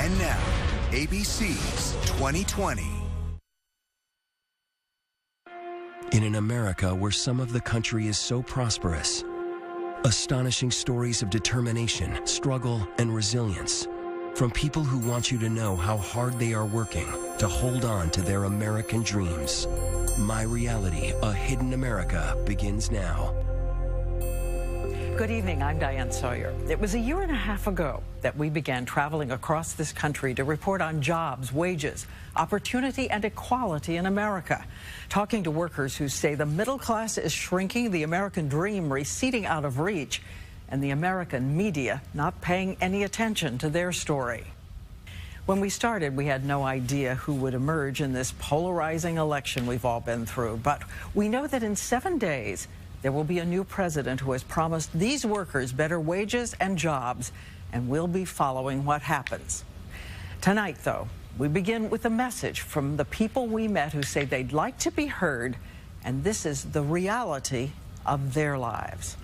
And now, ABC's 2020. In an America where some of the country is so prosperous, astonishing stories of determination, struggle, and resilience from people who want you to know how hard they are working to hold on to their American dreams. My Reality, A Hidden America begins now. Good evening, I'm Diane Sawyer. It was a year and a half ago that we began traveling across this country to report on jobs, wages, opportunity, and equality in America. Talking to workers who say the middle class is shrinking, the American dream receding out of reach, and the American media not paying any attention to their story. When we started, we had no idea who would emerge in this polarizing election we've all been through. But we know that in 7 days, there will be a new president who has promised these workers better wages and jobs, and we'll be following what happens. Tonight, though, we begin with a message from the people we met who say they'd like to be heard, and this is the reality of their lives.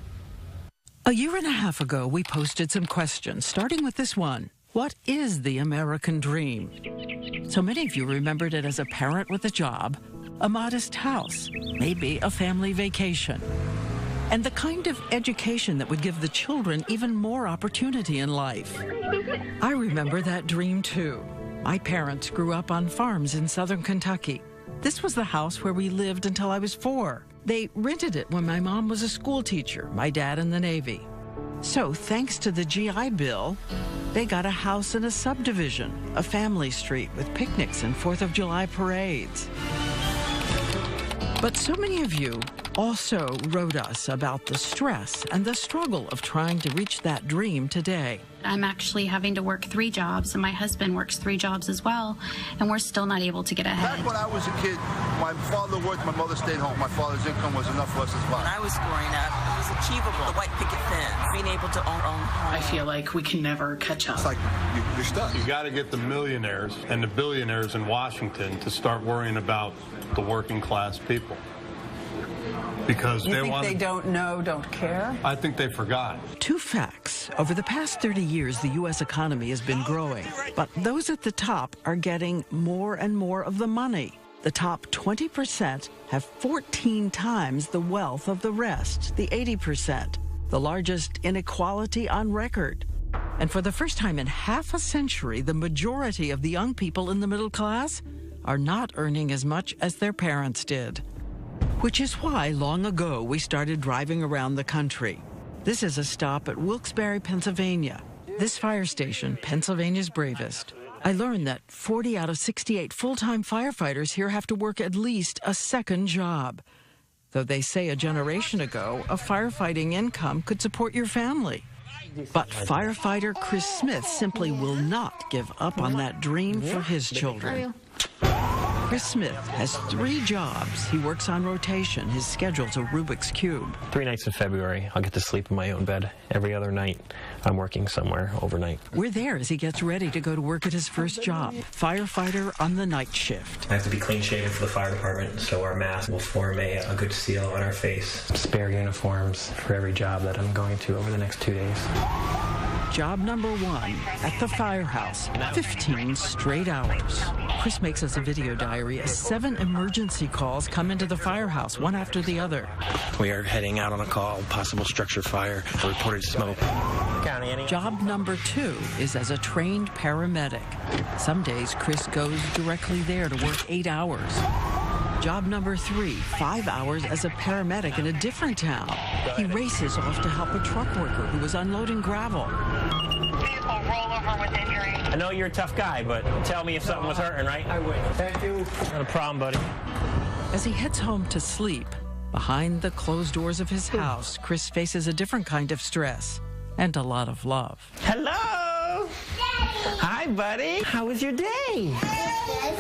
A year and a half ago, we posted some questions, starting with this one. What is the American dream? So many of you remembered it as a parent with a job, a modest house, maybe a family vacation, and the kind of education that would give the children even more opportunity in life. I remember that dream too. My parents grew up on farms in southern Kentucky. This was the house where we lived until I was 4. They rented it when my mom was a school teacher, my dad in the Navy. So thanks to the GI Bill, they got a house in a subdivision, a family street with picnics and 4th of July parades. But so many of you also wrote us about the stress and the struggle of trying to reach that dream today. I'm actually having to work 3 jobs, and my husband works 3 jobs as well, and we're still not able to get ahead. Back when I was a kid, my father worked, my mother stayed home. My father's income was enough for us to survive. When I was growing up, it was achievable. The white picket fence, being able to own home. I feel like we can never catch up. It's like you're stuck. You got to get the millionaires and the billionaires in Washington to start worrying about the working class people. Because you think they don't know, don't care? I think they forgot. 2 facts. Over the past 30 years, the U.S. economy has been growing, but those at the top are getting more and more of the money. The top 20% have 14 times the wealth of the rest, the 80%, the largest inequality on record. And for the first time in half a century, the majority of the young people in the middle class are not earning as much as their parents did. Which is why, long ago, we started driving around the country. This is a stop at Wilkes-Barre, Pennsylvania. This fire station, Pennsylvania's bravest. I learned that 40 out of 68 full-time firefighters here have to work at least a second job. Though they say a generation ago, a firefighting income could support your family. But firefighter Chris Smith simply will not give up on that dream for his children. Chris Smith has 3 jobs. He works on rotation. His schedule's a Rubik's Cube. 3 nights in February, I'll get to sleep in my own bed. Every other night, I'm working somewhere overnight. We're there as he gets ready to go to work at his first job, firefighter on the night shift. I have to be clean-shaven for the fire department, so our mask will form a good seal on our face. Spare uniforms for every job that I'm going to over the next 2 days. Job number 1, at the firehouse, 15 straight hours. Chris makes us a video diary as 7 emergency calls come into the firehouse, one after the other. We are heading out on a call, possible structure fire, reported smoke. Job number 2 is as a trained paramedic. Some days, Chris goes directly there to work 8 hours. Job number 3, 5 hours as a paramedic in a different town. He races off to help a truck worker who was unloading gravel. Vehicle rollover with injury. I know you're a tough guy, but tell me if something was hurting, right? I would. Thank you. Not a problem, buddy. As he heads home to sleep, behind the closed doors of his house, Chris faces a different kind of stress and a lot of love. Hello! Daddy. Hi, buddy. How was your day?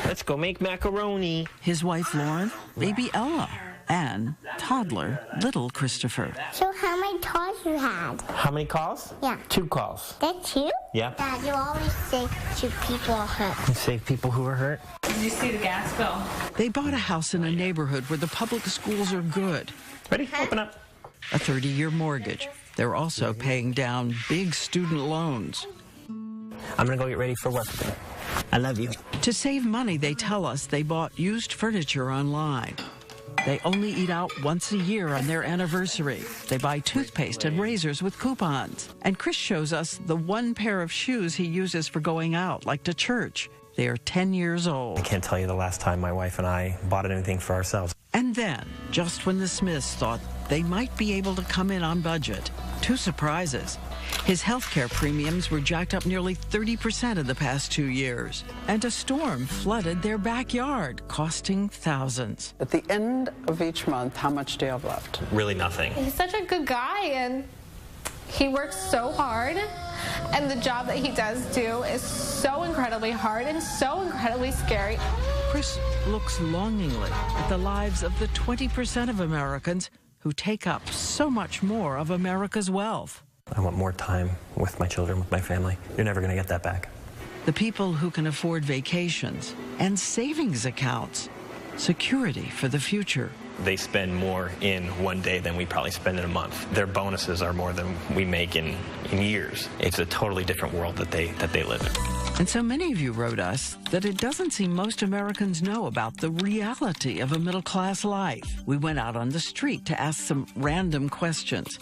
Let's go make macaroni. His wife, Lauren, baby Ella, and toddler, little Christopher. So how many calls you had? How many calls? Yeah. 2 calls. That's 2? Yeah. Dad, you always say to people hurt. You save people who are hurt? Did you see the gas bill? They bought a house in a neighborhood where the public schools are good. Ready? Open up. A 30-year mortgage. They're also paying down big student loans. I'm going to go get ready for work. I love you. To save money, they tell us they bought used furniture online. They only eat out once a year on their anniversary. They buy toothpaste and razors with coupons. And Chris shows us the one pair of shoes he uses for going out, like to church. They are 10 years old. I can't tell you the last time my wife and I bought anything for ourselves. And then, just when the Smiths thought they might be able to come in on budget, two surprises. His healthcare premiums were jacked up nearly 30% in the past 2 years. And a storm flooded their backyard, costing thousands. At the end of each month, how much do you have left? Really nothing. He's such a good guy, and he works so hard. And the job that he does do is so incredibly hard and so incredibly scary. Chris looks longingly at the lives of the 20% of Americans who take up so much more of America's wealth. I want more time with my children, with my family. You're never going to get that back. The people who can afford vacations and savings accounts, security for the future. They spend more in one day than we probably spend in a month. Their bonuses are more than we make in years. It's a totally different world that they live in. And so many of you wrote us that it doesn't seem most Americans know about the reality of a middle-class life. We went out on the street to ask some random questions.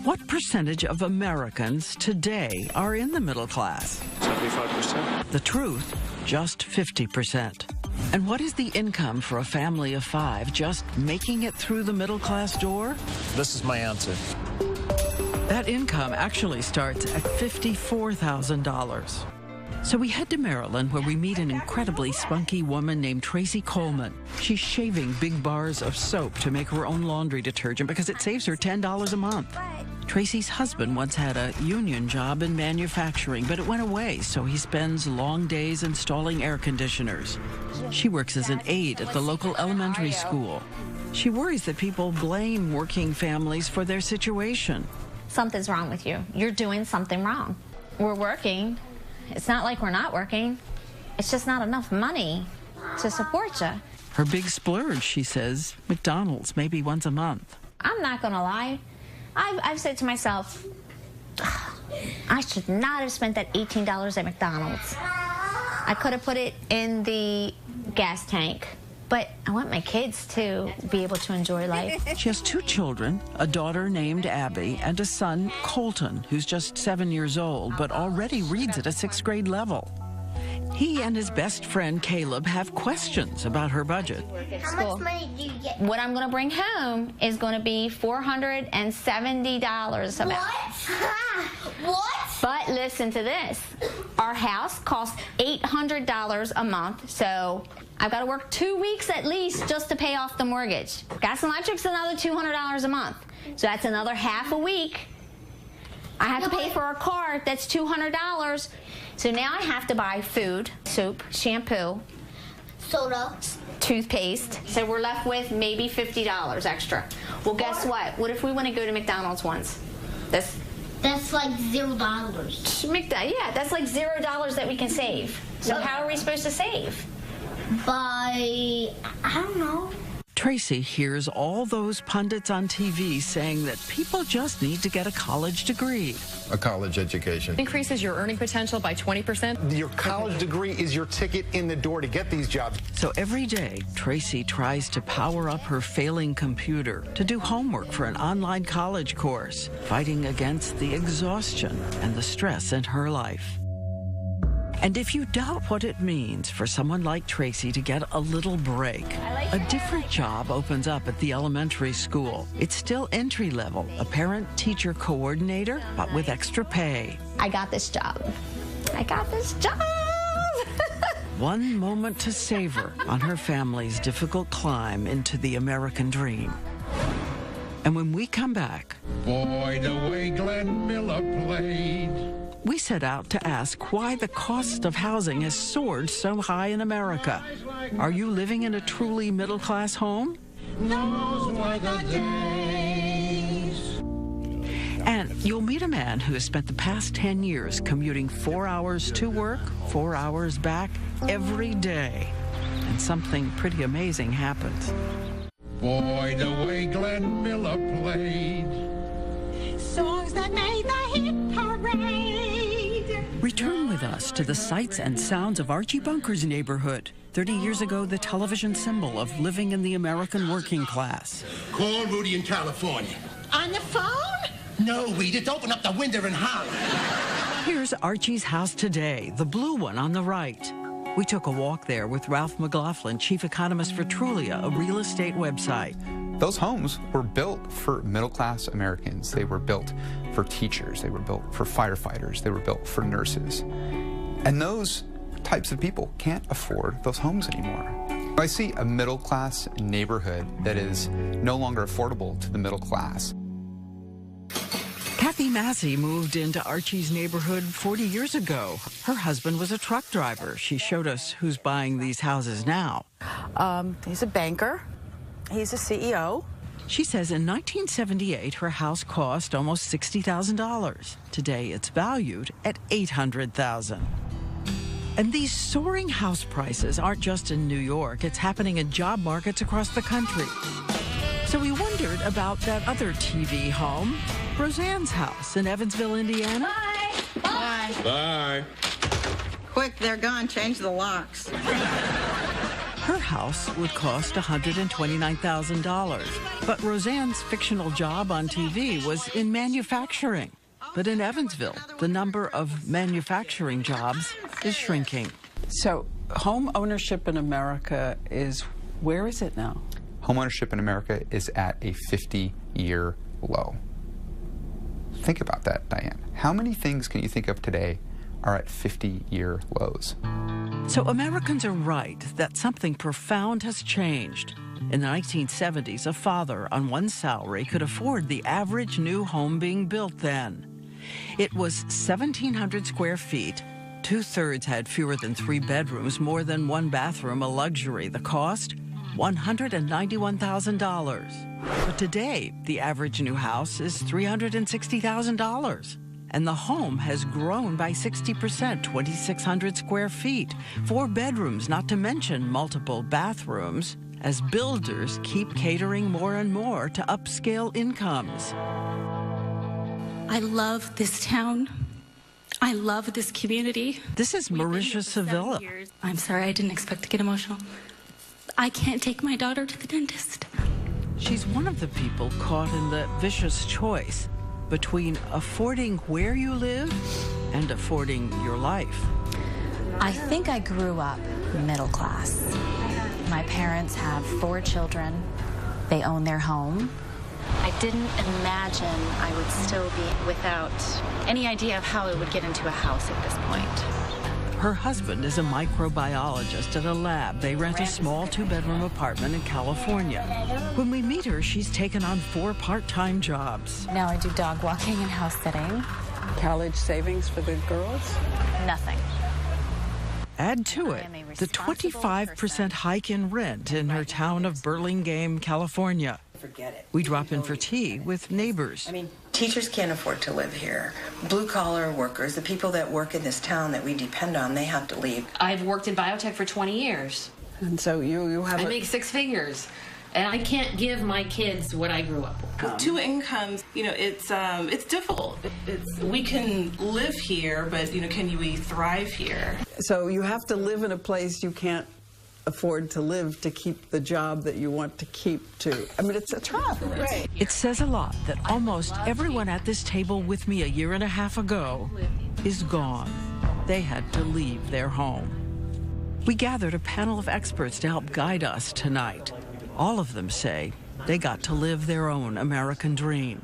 What percentage of Americans today are in the middle class? 75%. The truth, just 50%. And what is the income for a family of 5 just making it through the middle class door? This is my answer. That income actually starts at $54,000. So we head to Maryland, where we meet an incredibly spunky woman named Tracy Coleman. She's shaving big bars of soap to make her own laundry detergent because it saves her $10 a month. Tracy's husband once had a union job in manufacturing, but it went away, so he spends long days installing air conditioners. She works as an aide at the local elementary school. She worries that people blame working families for their situation. Something's wrong with you. You're doing something wrong. We're working. It's not like we're not working. It's just not enough money to support you. Her big splurge, she says, McDonald's, maybe once a month. I'm not going to lie. I've said to myself, I should not have spent that $18 at McDonald's. I could have put it in the gas tank. But I want my kids to be able to enjoy life. She has 2 children, a daughter named Abby and a son, Colton, who's just 7 years old, but already reads at a 6th grade level. He and his best friend, Caleb, have questions about her budget. How much money do you get? What I'm going to bring home is going to be $470 about. What? But listen to this. Our house costs $800 a month, so I've got to work 2 weeks at least just to pay off the mortgage. Gas and electric's another $200 a month, so that's another half a week. I have to pay for a car, that's $200. So now I have to buy food, soup, shampoo, soda, toothpaste. So we're left with maybe $50 extra. Well, guess what? What if we want to go to McDonald's once? That's like $0. Yeah, that's like $0 that we can save. So how are we supposed to save? By, I don't know. Tracy hears all those pundits on TV saying that people just need to get a college degree. A college education. Increases your earning potential by 20%. Your college degree is your ticket in the door to get these jobs. So every day, Tracy tries to power up her failing computer to do homework for an online college course, fighting against the exhaustion and the stress in her life. And if you doubt what it means for someone like Tracy to get a little break, a different job opens up at the elementary school. It's still entry level, a parent-teacher coordinator, but with extra pay. I got this job. I got this job! One moment to savor on her family's difficult climb into the American dream. And when we come back, boy, the way Glenn Miller played. We set out to ask why the cost of housing has soared so high in America. Are you living in a truly middle-class home? And you'll meet a man who has spent the past 10 years commuting 4 hours to work, 4 hours back every day. And something pretty amazing happens. Boy, the way Glenn Miller played. Songs that made the hit parade. Return with us to the sights and sounds of Archie Bunker's neighborhood. 30 years ago, the television symbol of living in the American working class. Call Rudy in California. On the phone? No, we just open up the window and holler. Here's Archie's house today, the blue one on the right. We took a walk there with Ralph McLaughlin, chief economist for Trulia, a real estate website. Those homes were built for middle-class Americans. They were built for teachers. They were built for firefighters. They were built for nurses. And those types of people can't afford those homes anymore. I see a middle-class neighborhood that is no longer affordable to the middle class. Kathy Massey moved into Archie's neighborhood 40 years ago. Her husband was a truck driver. She showed us who's buying these houses now. He's a banker. He's a CEO. She says in 1978, her house cost almost $60,000. Today, it's valued at $800,000. And these soaring house prices aren't just in New York. It's happening in job markets across the country. So we wondered about that other TV home, Roseanne's house in Evansville, Indiana. Bye. Bye. Bye. Quick, they're gone. Change the locks. Her house would cost $129,000. But Roseanne's fictional job on TV was in manufacturing. But in Evansville, the number of manufacturing jobs is shrinking. So home ownership in America where is it now? Home ownership in America is at a 50-year low. Think about that, Diane. How many things can you think of today are at 50-year lows? So Americans are right that something profound has changed. In the 1970s, a father on one salary could afford the average new home being built then. It was 1,700 square feet. 2/3 had fewer than 3 bedrooms, more than 1 bathroom, a luxury. The cost? $191,000. But today, the average new house is $360,000. And the home has grown by 60%, 2,600 square feet, 4 bedrooms, not to mention multiple bathrooms, as builders keep catering more and more to upscale incomes. I love this town. I love this community. This is Marisha Sevilla. I'm sorry, I didn't expect to get emotional. I can't take my daughter to the dentist. She's one of the people caught in the vicious choice between affording where you live and affording your life. I think I grew up middle class. My parents have 4 children. They own their home. I didn't imagine I would still be without any idea of how I would get into a house at this point. Her husband is a microbiologist at a lab. They rent a small 2-bedroom apartment in California. When we meet her, she's taken on 4 part-time jobs. Now I do dog walking and house sitting. College savings for the girls? Nothing. Add to it the 25% hike in rent in her town of Burlingame, California. Forget it. We drop in for tea with neighbors. I mean, teachers can't afford to live here. Blue-collar workers, the people that work in this town that we depend on, they have to leave. I've worked in biotech for 20 years. And so you have I make 6 figures. And I can't give my kids what I grew up with. With 2 incomes, it's difficult. We can live here, but can we thrive here? So you have to live in a place you can't afford to live to keep the job that you want to keep to. I mean, it's a trap. Right. It says a lot that almost everyone at this table with me a year and a half ago is gone. They had to leave their home. We gathered a panel of experts to help guide us tonight. All of them say they got to live their own American dream.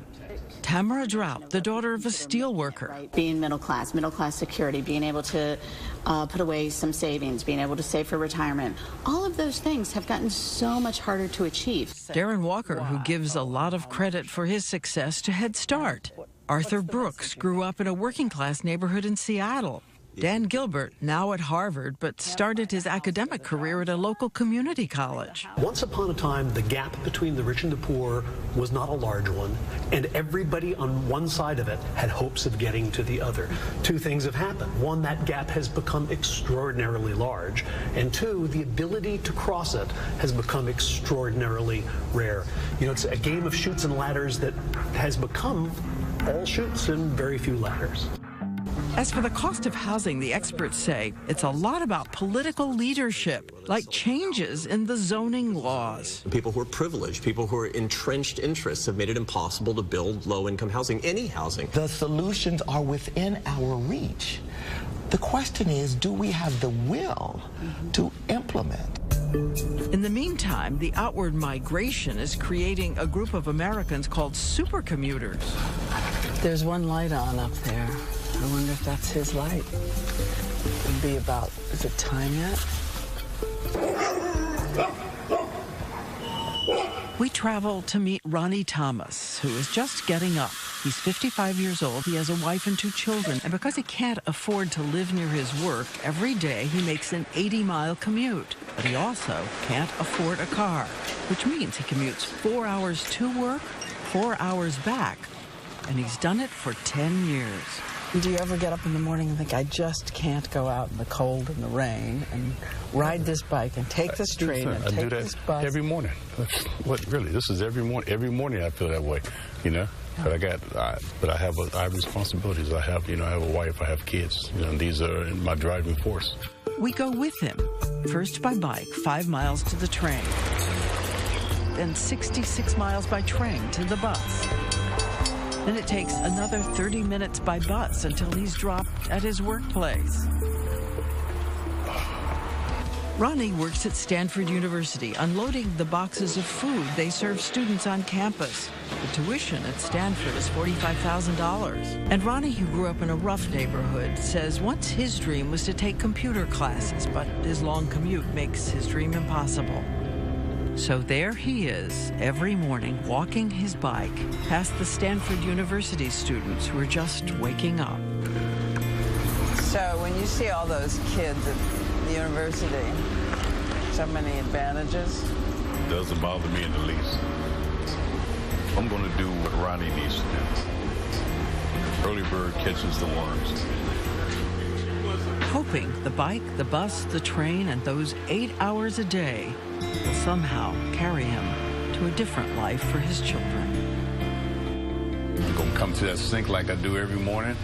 Tamara Drought, the daughter of a steel worker. Being middle class security, being able to put away some savings, being able to save for retirement. All of those things have gotten so much harder to achieve. Darren Walker, who gives a lot of credit for his success to Head Start. Arthur Brooks grew up in a working class neighborhood in Seattle. Dan Gilbert, now at Harvard, but started his academic career at a local community college. Once upon a time, the gap between the rich and the poor was not a large one, and everybody on one side of it had hopes of getting to the other. 2 things have happened. 1, that gap has become extraordinarily large, and 2, the ability to cross it has become extraordinarily rare. It's a game of chutes and ladders that has become all chutes and very few ladders. As for the cost of housing, the experts say it's a lot about political leadership, like changes in the zoning laws. People who are privileged, people who are entrenched interests have made it impossible to build low-income housing, any housing. The solutions are within our reach. The question is, do we have the will to implement? In the meantime, the outward migration is creating a group of Americans called supercommuters. There's one light on up there. I wonder if that's his light. It'd be about, is it time yet? We travel to meet Ronnie Thomas, who is just getting up. He's 55 years old, he has a wife and 2 children, and because he can't afford to live near his work, every day he makes an 80-mile commute. But he also can't afford a car, which means he commutes 4 hours to work, 4 hours back, and he's done it for 10 years. Do you ever get up in the morning and think, I just can't go out in the cold and the rain and ride this bike and take this train and take this bus? Every morning. This is every morning. Every morning I feel that way, you know. But I have responsibilities. I have a wife, I have kids. And these are my driving force. We go with him, first by bike, 5 miles to the train, then 66 miles by train to the bus. Then it takes another 30 minutes by bus until he's dropped at his workplace. Ronnie works at Stanford University, unloading the boxes of food they serve students on campus. The tuition at Stanford is $45,000. And Ronnie, who grew up in a rough neighborhood, says once his dream was to take computer classes, but his long commute makes his dream impossible. So there he is, every morning, walking his bike past the Stanford University students who are just waking up. So when you see all those kids at the university, so many advantages? Doesn't bother me in the least. I'm going to do what Ronnie needs to do. Early bird catches the worms. Hoping the bike, the bus, the train, and those 8 hours a day will somehow carry him to a different life for his children. I'm going to come to that sink like I do every morning,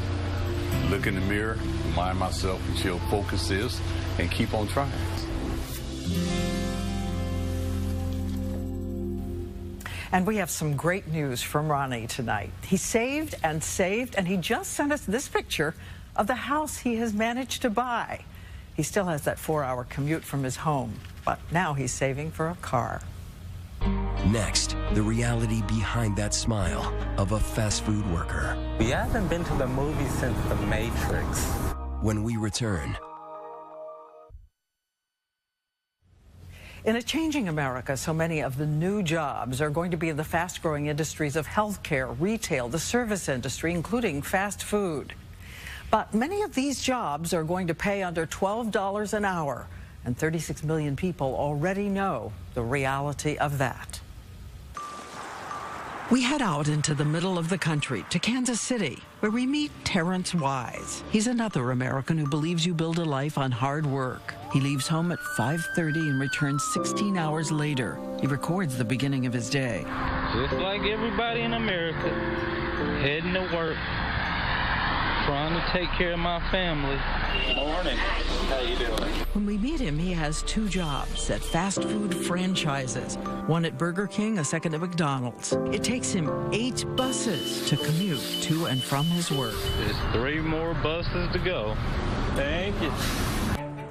look in the mirror, remind myself what your focus is, and keep on trying. And we have some great news from Ronnie tonight. He saved, and he just sent us this picture of the house he has managed to buy. He still has that 4-hour commute from his home, but now he's saving for a car. Next, the reality behind that smile of a fast food worker. We haven't been to the movies since The Matrix. When we return. In a changing America, so many of the new jobs are going to be in the fast-growing industries of healthcare, retail, the service industry, including fast food. But many of these jobs are going to pay under $12 an hour, and 36 million people already know the reality of that. We head out into the middle of the country to Kansas City, where we meet Terrence Wise. He's another American who believes you build a life on hard work. He leaves home at 5:30 and returns 16 hours later. He records the beginning of his day. Just like everybody in America, heading to work, trying to take care of my family. Morning. How you doing? When we meet him, he has 2 jobs at fast food franchises, one at Burger King, a second at McDonald's. It takes him 8 buses to commute to and from his work. There's 3 more buses to go. Thank you.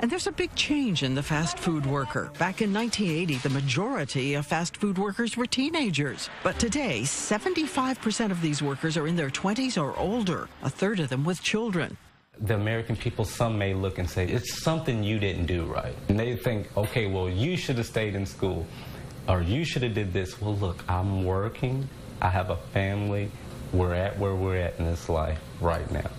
And there's a big change in the fast food worker. Back in 1980, the majority of fast food workers were teenagers. But today, 75% of these workers are in their 20s or older, a third of them with children. The American people, some may look and say, it's something you didn't do right. And they think, okay, well, you should have stayed in school, or you should have did this. Well, look, I'm working, I have a family, we're at where we're at in this life right now.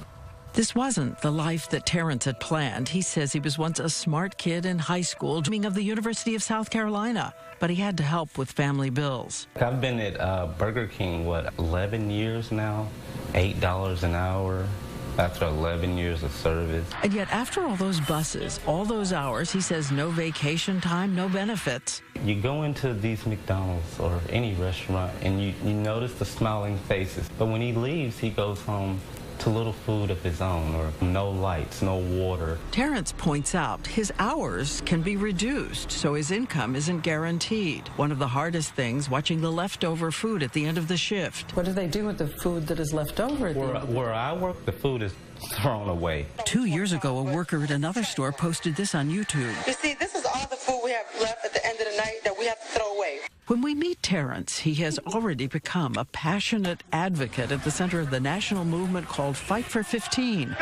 This wasn't the life that Terrence had planned. He says he was once a smart kid in high school, dreaming of the University of South Carolina, but he had to help with family bills. I've been at Burger King, 11 years now, $8 an hour. After 11 years of service. And yet, after all those buses, all those hours, he says no vacation time, no benefits. You go into these McDonald's or any restaurant and you notice the smiling faces. But when he leaves, he goes home to little food of his own, or no lights, no water. Terrence points out his hours can be reduced, so his income isn't guaranteed. One of the hardest things, watching the leftover food at the end of the shift. What do they do with the food that is left over? Where I work, the food is thrown away. 2 years ago, a worker at another store posted this on YouTube. You see, this is all the food we have left at the end of the night that we have to throw away. When we meet Terrence, he has already become a passionate advocate at the center of the national movement called Fight for 15,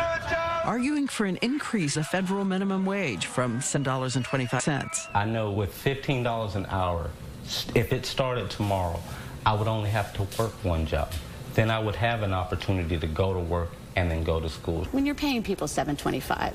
arguing for an increase of federal minimum wage from $10.25. I know with $15 an hour, if it started tomorrow, I would only have to work one job. Then I would have an opportunity to go to work and then go to school. When you're paying people $7.25,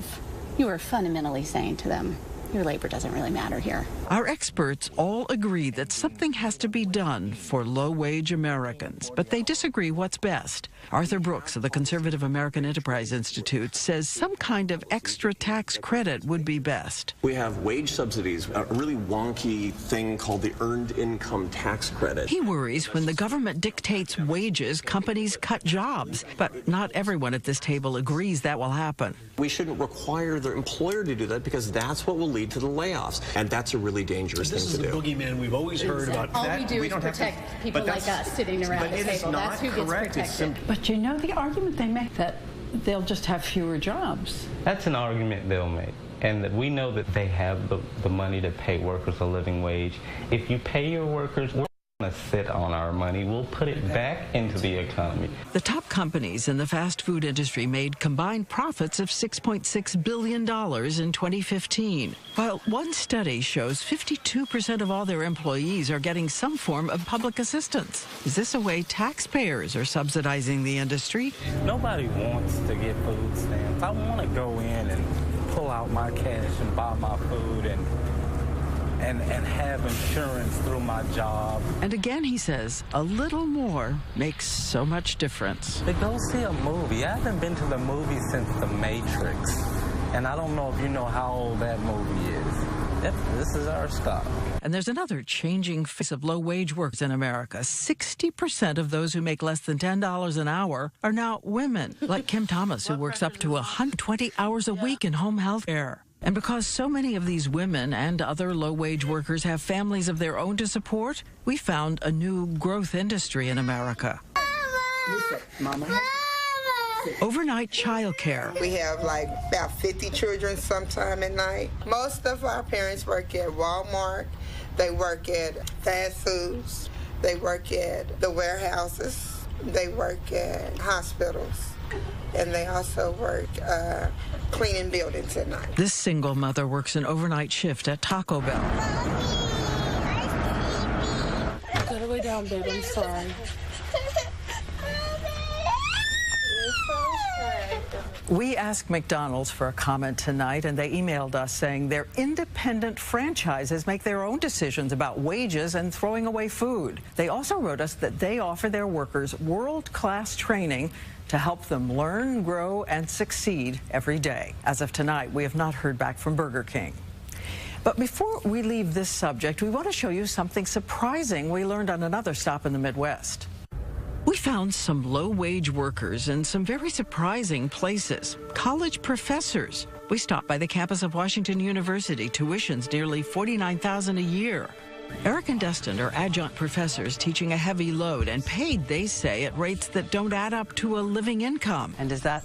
you are fundamentally saying to them, your labor doesn't really matter here. Our experts all agree that something has to be done for low-wage Americans, but they disagree what's best. Arthur Brooks of the Conservative American Enterprise Institute says some kind of extra tax credit would be best. We have wage subsidies, a really wonky thing called the Earned Income Tax Credit. He worries when the government dictates wages, companies cut jobs, but not everyone at this table agrees that will happen. We shouldn't require the employer to do that because that's what will lead to the layoffs, and that's a really dangerous thing to do. This is the boogeyman we've always heard about. All we do is protect people like us sitting around the table. That's who gets protected. But you know the argument they make that they'll just have fewer jobs. That's an argument they'll make. And that we know that they have the money to pay workers a living wage. If you pay your workers, we're going to sit on our money. We'll put it back into the economy. The top companies in the fast food industry made combined profits of $6.6 billion in 2015, while one study shows 52% of all their employees are getting some form of public assistance. Is this a way taxpayers are subsidizing the industry? Nobody wants to get food stamps. I want to go in and pull out my cash and buy my food and have insurance through my job. And again, he says, a little more makes so much difference. To go see a movie. I haven't been to the movie since The Matrix. And I don't know if you know how old that movie is. Yep, this is our stop. And there's another changing face of low-wage workers in America. 60% of those who make less than $10 an hour are now women, like Kim Thomas, who works up to 120 hours a week in home health care. And because so many of these women and other low-wage workers have families of their own to support, we found a new growth industry in America. Mama. Overnight childcare. We have like about 50 children sometime at night. Most of our parents work at Walmart. They work at fast foods. They work at the warehouses. They work at hospitals. And they also work cleaning buildings at night. This single mother works an overnight shift at Taco Bell. Go the way down, baby. I'm sorry. We asked McDonald's for a comment tonight, and they emailed us saying their independent franchises make their own decisions about wages and throwing away food. They also wrote us that they offer their workers world-class training to help them learn, grow, and succeed every day. As of tonight, we have not heard back from Burger King. But before we leave this subject, we want to show you something surprising we learned on another stop in the Midwest. We found some low-wage workers in some very surprising places. College professors. We stopped by the campus of Washington University. Tuition's nearly $49,000 a year. Eric and Dustin are adjunct professors teaching a heavy load and paid, they say, at rates that don't add up to a living income. And is that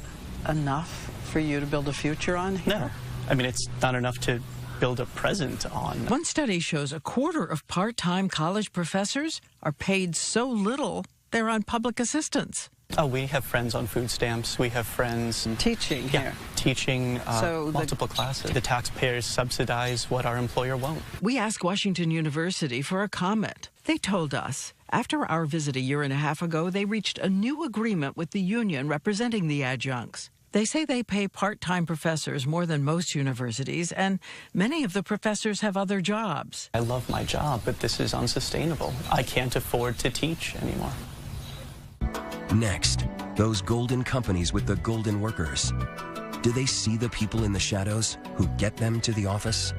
enough for you to build a future on here? No. I mean, it's not enough to build a present on. One study shows a quarter of part-time college professors are paid so little they're on public assistance. Oh, we have friends on food stamps. We have friends teaching here. Teaching multiple classes. The taxpayers subsidize what our employer won't. We asked Washington University for a comment. They told us after our visit a year and a half ago, they reached a new agreement with the union representing the adjuncts. They say they pay part-time professors more than most universities, and many of the professors have other jobs. I love my job, but this is unsustainable. I can't afford to teach anymore. Next, those golden companies with the golden workers. Do they see the people in the shadows who get them to the office?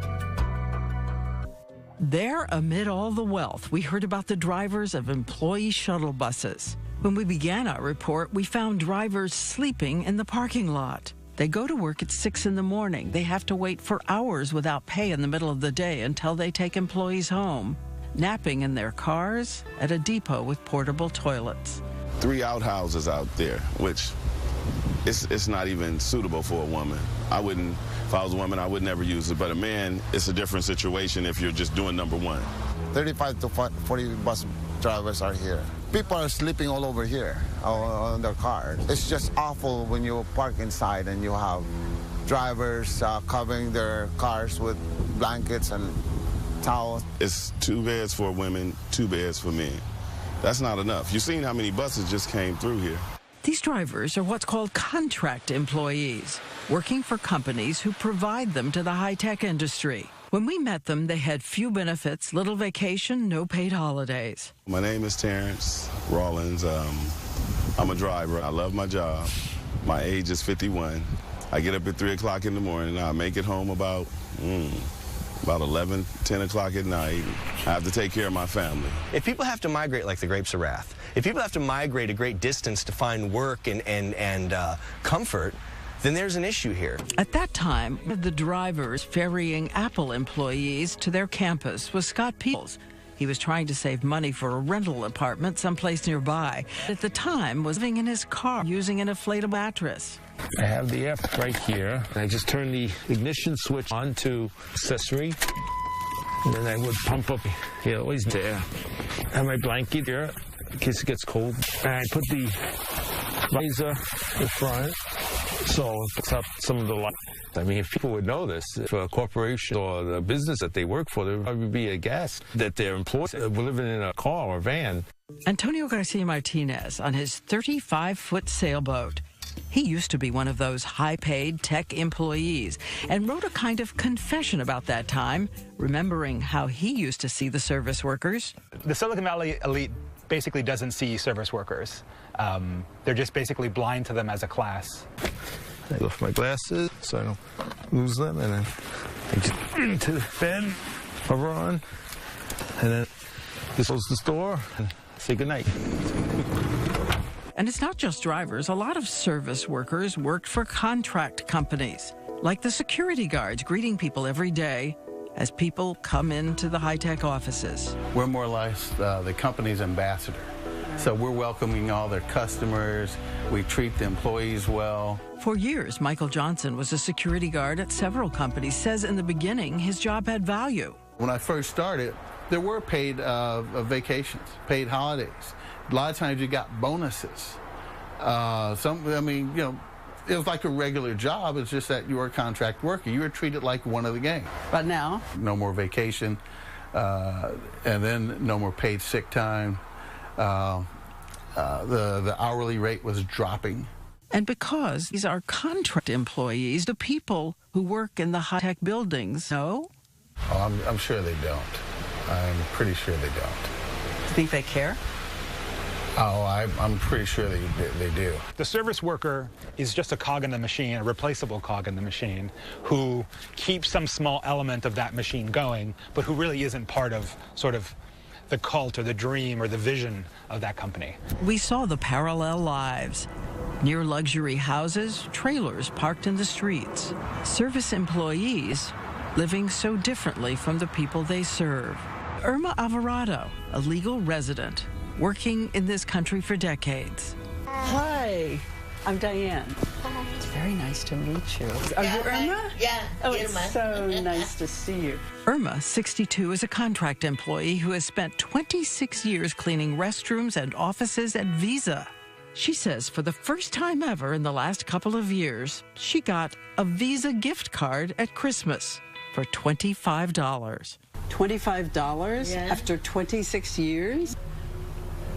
There, amid all the wealth, we heard about the drivers of employee shuttle buses. When we began our report, we found drivers sleeping in the parking lot. They go to work at 6 in the morning. They have to wait for hours without pay in the middle of the day until they take employees home, napping in their cars at a depot with portable toilets. 3 outhouses out there, which it's not even suitable for a woman. If I was a woman, I would never use it. But a man, it's a different situation if you're just doing number one. 35 to 40 bus drivers are here. People are sleeping all over here on their cars. It's just awful when you park inside and you have drivers covering their cars with blankets and towels. It's 2 beds for women, 2 beds for men. That's not enough. You've seen how many buses just came through here. These drivers are what's called contract employees, working for companies who provide them to the high-tech industry. When we met them, they had few benefits, little vacation, no paid holidays. My name is Terrence Rawlins. I'm a driver. I love my job. My age is 51. I get up at 3 o'clock in the morning. I make it home about 11, 10 o'clock at night. I have to take care of my family. If people have to migrate like the Grapes of Wrath, if people have to migrate a great distance to find work and comfort, then there's an issue here. At that time, the drivers ferrying Apple employees to their campus was Scott Peebles. He was trying to save money for a rental apartment someplace nearby. At the time, was living in his car using an inflatable mattress. I have the air right here. I just turn the ignition switch on to accessory, and then I would pump up, always there. I have my blanket here in case it gets cold. And I put the visor in front, so it picks up some of the light. I mean, if people would know this, if a corporation or the business that they work for, there would probably be a guess that their employees were living in a car or van. Antonio Garcia Martinez on his 35-foot sailboat. He used to be one of those high-paid tech employees and wrote a kind of confession about that time, remembering how he used to see the service workers. The Silicon Valley elite basically doesn't see service workers. They're just basically blind to them as a class. I lift my glasses so I don't lose them, and then I get into the bed, hover on, and then just close the door and say goodnight. And it's not just drivers. A lot of service workers worked for contract companies, like the security guards greeting people every day as people come into the high-tech offices. We're more or less the company's ambassador. So we're welcoming all their customers. We treat the employees well. For years, Michael Johnson was a security guard at several companies, says in the beginning his job had value. When I first started, there were paid vacations, paid holidays. A lot of times you got bonuses. It was like a regular job. It's just that you were a contract worker. You were treated like one of the gang. But now? No more vacation, and then no more paid sick time. The hourly rate was dropping. And because these are contract employees, the people who work in the high-tech buildings know? Oh, I'm sure they don't. I'm pretty sure they don't. Do you think they care? Oh, I'm pretty sure they do. The service worker is just a cog in the machine, a replaceable cog in the machine, who keeps some small element of that machine going, but who really isn't part of sort of the cult or the dream or the vision of that company. We saw the parallel lives. Near luxury houses, trailers parked in the streets. Service employees living so differently from the people they serve. Irma Alvarado, a legal resident, working in this country for decades. Hi, I'm Diane. Hi. It's very nice to meet you. Are you Irma? Yeah. Oh, it's so nice to see you. Irma, 62, is a contract employee who has spent 26 years cleaning restrooms and offices at Visa. She says for the first time ever in the last couple of years, she got a Visa gift card at Christmas for $25. $25 after 26 years?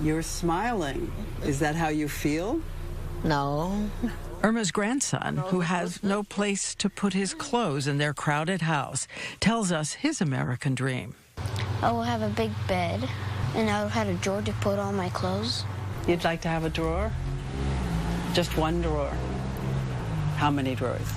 You're smiling. Is that how you feel? No. Irma's grandson, who has no place to put his clothes in their crowded house, tells us his American dream. I will have a big bed, and I will have a drawer to put all my clothes. You'd like to have a drawer? Just one drawer. How many drawers?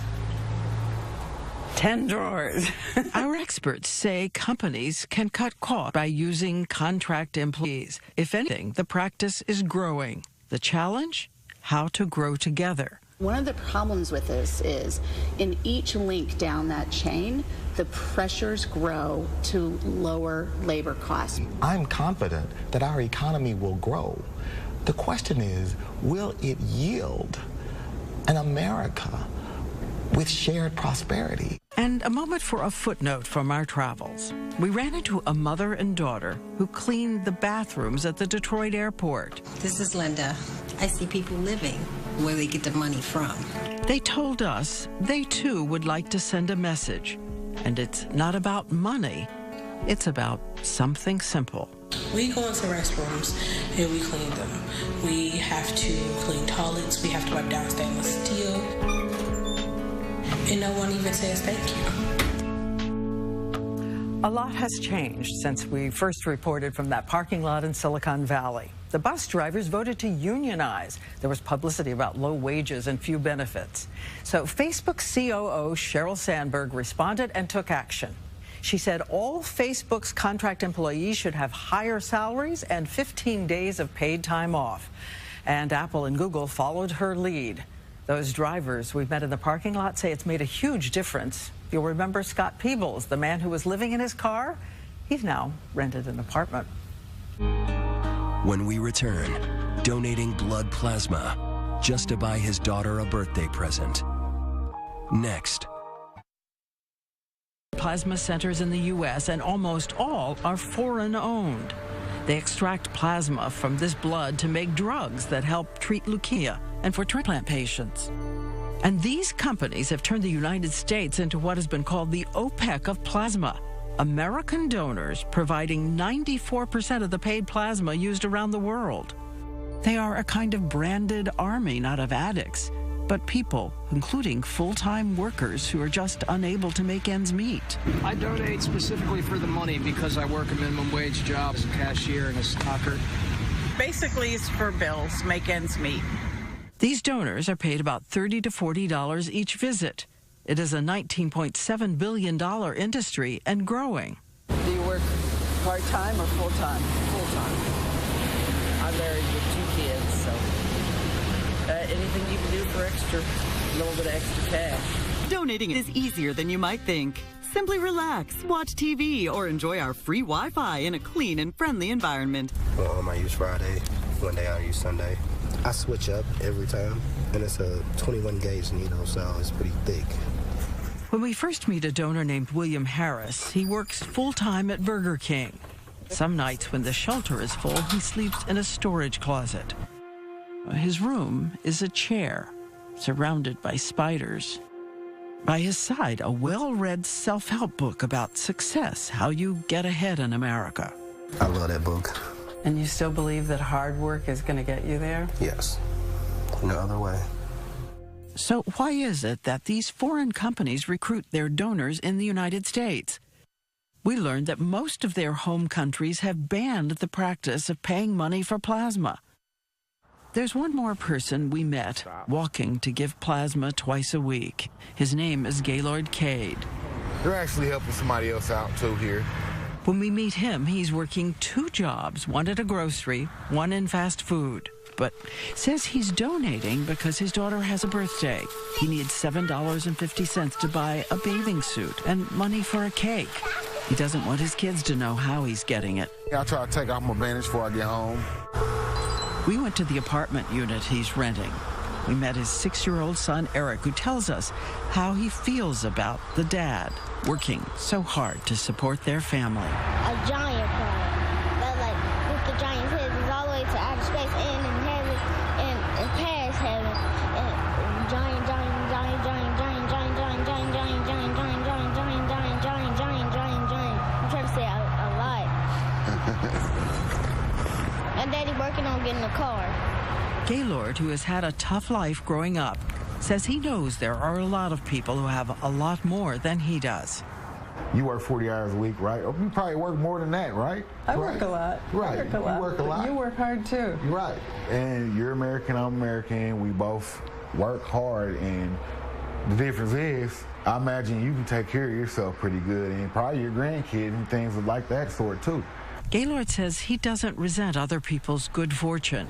10 drawers. Our experts say companies can cut costs by using contract employees. If anything, the practice is growing. The challenge? How to grow together. One of the problems with this is in each link down that chain, the pressures grow to lower labor costs. I'm confident that our economy will grow. The question is, will it yield an America with shared prosperity? And a moment for a footnote from our travels. We ran into a mother and daughter who cleaned the bathrooms at the Detroit airport. This is Linda. I see people living where they get the money from. They told us they too would like to send a message. And it's not about money, it's about something simple. We go into restrooms and we clean them. We have to clean toilets, we have to wipe down stainless steel. And no one even says thank you. A lot has changed since we first reported from that parking lot in Silicon Valley. The bus drivers voted to unionize. There was publicity about low wages and few benefits. So Facebook COO Sheryl Sandberg responded and took action. She said all Facebook's contract employees should have higher salaries and 15 days of paid time off. And Apple and Google followed her lead. Those drivers we met in the parking lot say it's made a huge difference. You'll remember Scott Peebles, the man who was living in his car. He's now rented an apartment. When we return, donating blood plasma just to buy his daughter a birthday present. Next. Plasma centers in the U.S., and almost all are foreign-owned. They extract plasma from this blood to make drugs that help treat leukemia and for transplant patients. And these companies have turned the United States into what has been called the OPEC of plasma. American donors providing 94% of the paid plasma used around the world. They are a kind of branded army, not of addicts, but people, including full-time workers who are just unable to make ends meet. I donate specifically for the money because I work a minimum wage job as a cashier and a stocker. Basically, it's for bills, make ends meet. These donors are paid about $30 to $40 each visit. It is a $19.7 billion industry and growing. Do you work part-time or full-time? Full-time. I'm married with 2 kids, so anything you can do for extra, a little bit of extra cash. Donating is easier than you might think. Simply relax, watch TV, or enjoy our free Wi-Fi in a clean and friendly environment. Well, I use Friday, one day I use Sunday. I switch up every time, and it's a 21 gauge needle, so it's pretty thick. When we first meet a donor named William Harris, he works full-time at Burger King. Some nights when the shelter is full, he sleeps in a storage closet. His room is a chair, surrounded by spiders. By his side, a well-read self-help book about success, how you get ahead in America. I love that book. And you still believe that hard work is going to get you there? Yes. No other way. So why is it that these foreign companies recruit their donors in the United States? We learned that most of their home countries have banned the practice of paying money for plasma. There's one more person we met walking to give plasma twice a week. His name is Gaylord Cade. They're actually helping somebody else out, too, here. When we meet him, he's working 2 jobs, one at a grocery, one in fast food. But says he's donating because his daughter has a birthday. He needs $7.50 to buy a bathing suit and money for a cake. He doesn't want his kids to know how he's getting it. I try to take off my bandage before I get home. We went to the apartment unit he's renting. We met his 6-year-old son, Eric, who tells us how he feels about the dad working so hard to support their family. A giant car that, like, with the giant head is all the way to outer space and in heaven and past heaven. And giant. I'm trying to say a lot. And Daddy working on getting a car. Gaylord, who has had a tough life growing up, says he knows there are a lot of people who have a lot more than he does. You work 40 hours a week, right? You probably work more than that, right? I work a lot. Right. I work a lot. You work a lot. You work hard, too. Right. And you're American, I'm American. We both work hard. And the difference is, I imagine you can take care of yourself pretty good and probably your grandkids and things like that sort, too. Gaylord says he doesn't resent other people's good fortune.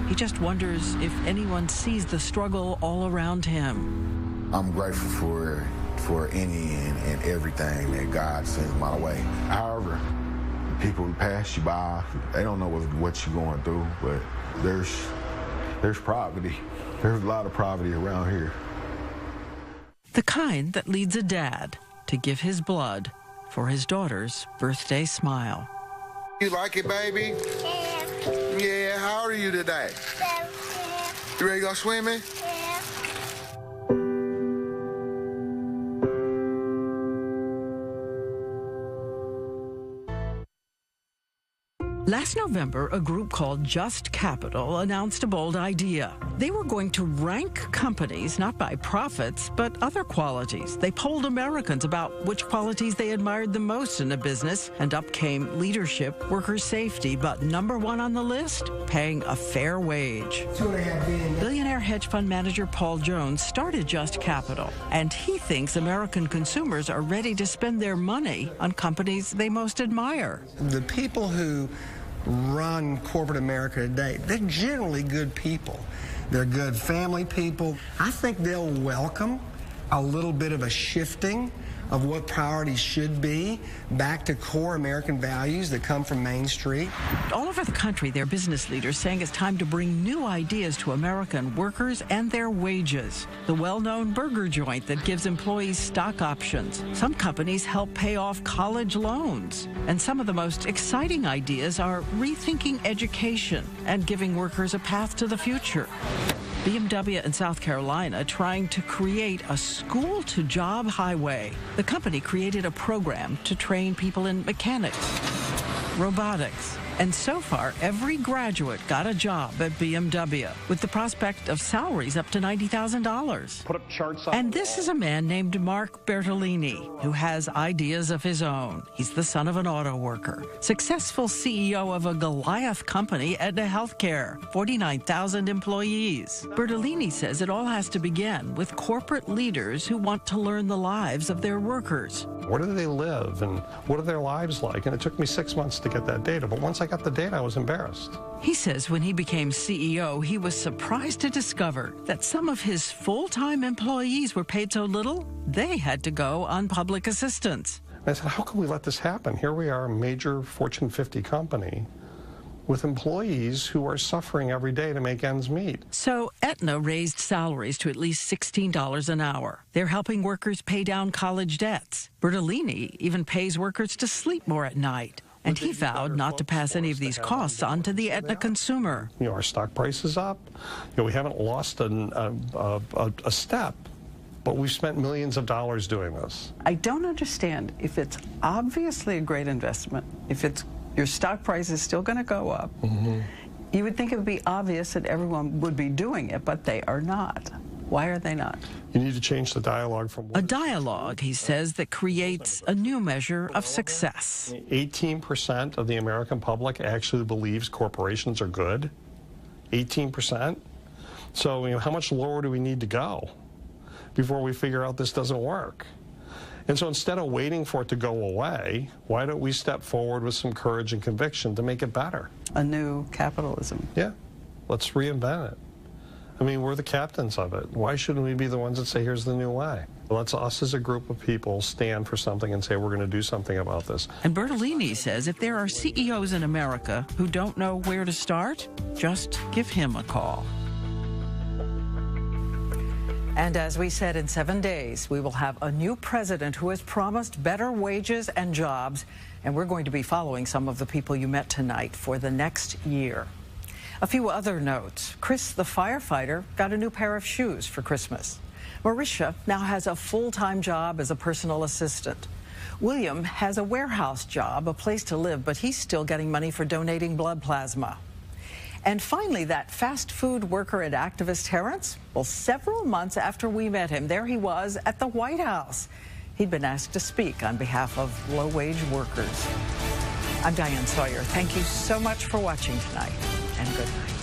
He just wonders if anyone sees the struggle all around him. I'm grateful for any and everything that God sends my way. However, people who pass you by, they don't know what you're going through, but there's poverty. There's a lot of poverty around here. The kind that leads a dad to give his blood for his daughter's birthday smile. You like it, baby? Yeah. Yeah, how old are you today? 17. You ready to go swimming? Yeah. Last November, a group called Just Capital announced a bold idea. They were going to rank companies not by profits, but other qualities. They polled Americans about which qualities they admired the most in a business, and up came leadership, worker safety, but number one on the list, paying a fair wage. Billionaire hedge fund manager Paul Jones started Just Capital, and he thinks American consumers are ready to spend their money on companies they most admire. The people who run corporate America today, they're generally good people. They're good family people. I think they'll welcome a little bit of a shifting of what priorities should be back to core American values that come from Main Street. All over the country, there are business leaders saying it's time to bring new ideas to American workers and their wages. The well-known burger joint that gives employees stock options. Some companies help pay off college loans. And some of the most exciting ideas are rethinking education and giving workers a path to the future. BMW in South Carolina trying to create a school-to-job highway. The company created a program to train people in mechanics, robotics, and so far, every graduate got a job at BMW with the prospect of salaries up to $90,000. Put up charts on And this is a man named Mark Bertolini who has ideas of his own. He's the son of an auto worker, successful CEO of a Goliath company, Aetna Healthcare, 49,000 employees. Bertolini says it all has to begin with corporate leaders who want to learn the lives of their workers. Where do they live and what are their lives like? And it took me 6 months to get that data, but once I got the data, I was embarrassed. He says when he became CEO, he was surprised to discover that some of his full-time employees were paid so little, they had to go on public assistance. And I said, how can we let this happen? Here we are, a major Fortune 50 company with employees who are suffering every day to make ends meet. So Aetna raised salaries to at least $16 an hour. They're helping workers pay down college debts. Bertolini even pays workers to sleep more at night. And he vowed not to pass any of these costs on to the Aetna consumer. You know, our stock price is up. You know, we haven't lost a step, but we've spent millions of dollars doing this. I don't understand if it's obviously a great investment, if it's your stock price is still going to go up. Mm-hmm. You would think it would be obvious that everyone would be doing it, but they are not. Why are they not? You need to change the dialogue from... A dialogue, he says, that creates a new measure of success. 18% of the American public actually believes corporations are good. 18%. So, you know, how much lower do we need to go before we figure out this doesn't work? And so instead of waiting for it to go away, why don't we step forward with some courage and conviction to make it better? A new capitalism. Yeah. Let's reinvent it. I mean, we're the captains of it. Why shouldn't we be the ones that say, here's the new way? Let's us as a group of people stand for something and say, we're going to do something about this. And Bertolini says if there are CEOs in America who don't know where to start, just give him a call. And as we said, in 7 days, we will have a new president who has promised better wages and jobs. And we're going to be following some of the people you met tonight for the next year. A few other notes. Chris, the firefighter, got a new pair of shoes for Christmas. Marisha now has a full-time job as a personal assistant. William has a warehouse job, a place to live, but he's still getting money for donating blood plasma. And finally, that fast food worker and activist Terrence, well, several months after we met him, there he was at the White House. He'd been asked to speak on behalf of low-wage workers. I'm Diane Sawyer. Thank you so much for watching tonight, and good night.